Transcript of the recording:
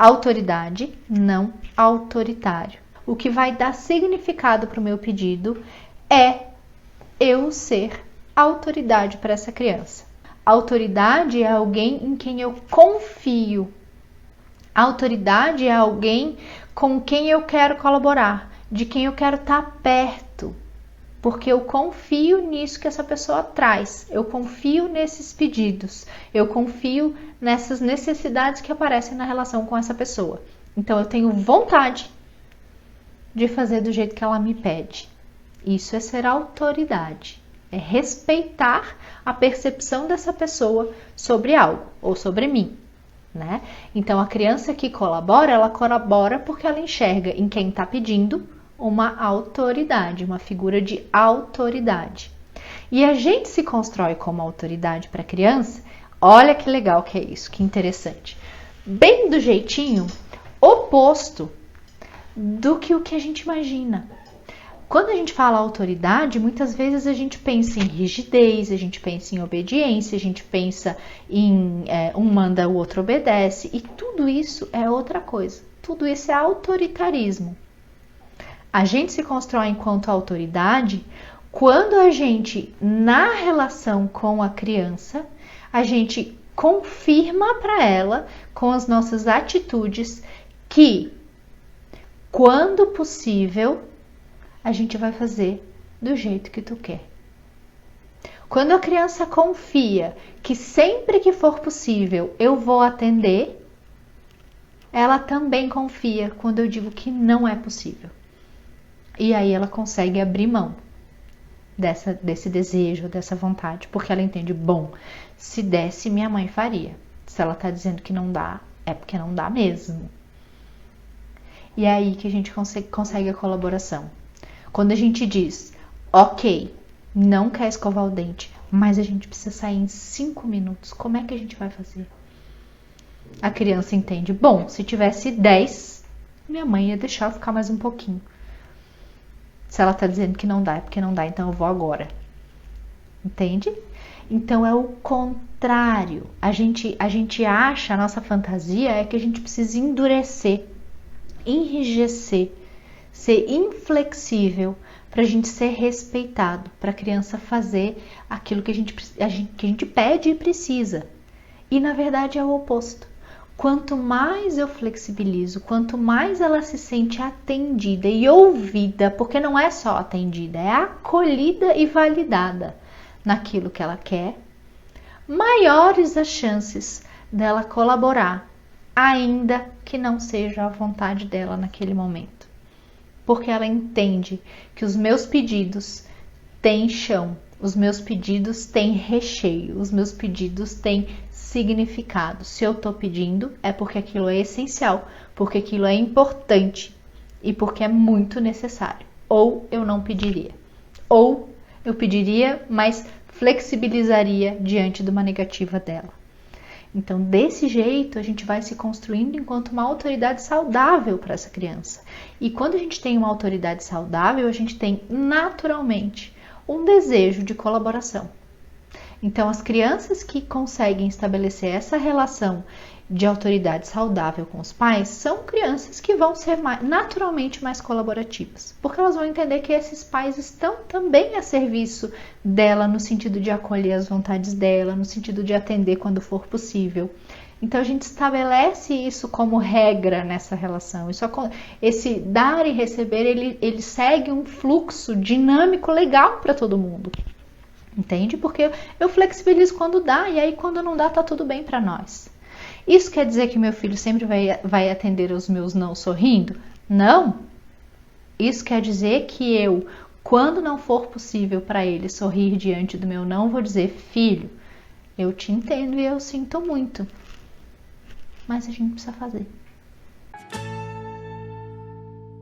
Autoridade, não autoritário. O que vai dar significado para o meu pedido é eu ser autoridade para essa criança. Autoridade é alguém em quem eu confio. Autoridade é alguém com quem eu quero colaborar, de quem eu quero estar perto, porque eu confio nisso que essa pessoa traz, eu confio nesses pedidos, eu confio nessas necessidades que aparecem na relação com essa pessoa. Então eu tenho vontade de fazer do jeito que ela me pede. Isso é ser autoridade, é respeitar a percepção dessa pessoa sobre algo ou sobre mim, né? Então a criança que colabora, ela colabora porque ela enxerga em quem está pedindo uma autoridade, uma figura de autoridade. E a gente se constrói como autoridade para a criança. Olha que legal que é isso, que interessante. Bem do jeitinho oposto do que o que a gente imagina. Quando a gente fala autoridade, muitas vezes a gente pensa em rigidez, a gente pensa em obediência, a gente pensa em um manda, o outro obedece, e tudo isso é outra coisa. Tudo isso é autoritarismo. A gente se constrói enquanto autoridade quando a gente, na relação com a criança, a gente confirma para ela, com as nossas atitudes, que, quando possível, a gente vai fazer do jeito que tu quer. Quando a criança confia que sempre que for possível eu vou atender, ela também confia quando eu digo que não é possível. E aí ela consegue abrir mão desse desejo, dessa vontade, porque ela entende, bom, se desse minha mãe faria. Se ela tá dizendo que não dá, é porque não dá mesmo. E é aí que a gente consegue a colaboração. Quando a gente diz, ok, não quer escovar o dente, mas a gente precisa sair em 5 minutos, como é que a gente vai fazer? A criança entende, bom, se tivesse 10, minha mãe ia deixar eu ficar mais um pouquinho. Se ela tá dizendo que não dá, é porque não dá, então eu vou agora. Entende? Então é o contrário. A gente acha, a nossa fantasia é que a gente precisa endurecer, enrijecer, ser inflexível para a gente ser respeitado, para a criança fazer aquilo que a gente pede e precisa. E na verdade é o oposto. Quanto mais eu flexibilizo, quanto mais ela se sente atendida e ouvida, porque não é só atendida, é acolhida e validada naquilo que ela quer, maiores as chances dela colaborar, ainda que não seja a vontade dela naquele momento. Porque ela entende que os meus pedidos têm chão, os meus pedidos têm recheio, os meus pedidos têm significado. Se eu estou pedindo, é porque aquilo é essencial, porque aquilo é importante e porque é muito necessário. Ou eu não pediria. Ou eu pediria, mas flexibilizaria diante de uma negativa dela. Então, desse jeito, a gente vai se construindo enquanto uma autoridade saudável para essa criança. E quando a gente tem uma autoridade saudável, a gente tem naturalmente um desejo de colaboração. Então, as crianças que conseguem estabelecer essa relação de autoridade saudável com os pais são crianças que vão ser naturalmente mais colaborativas, porque elas vão entender que esses pais estão também a serviço dela no sentido de acolher as vontades dela, no sentido de atender quando for possível. Então, a gente estabelece isso como regra nessa relação. Esse dar e receber, ele segue um fluxo dinâmico legal para todo mundo. Entende? Porque eu flexibilizo quando dá e aí quando não dá tá tudo bem para nós. Isso quer dizer que meu filho sempre vai atender os meus não sorrindo? Não. Isso quer dizer que eu, quando não for possível para ele sorrir diante do meu não, vou dizer, filho, eu te entendo e eu sinto muito. Mas a gente precisa fazer.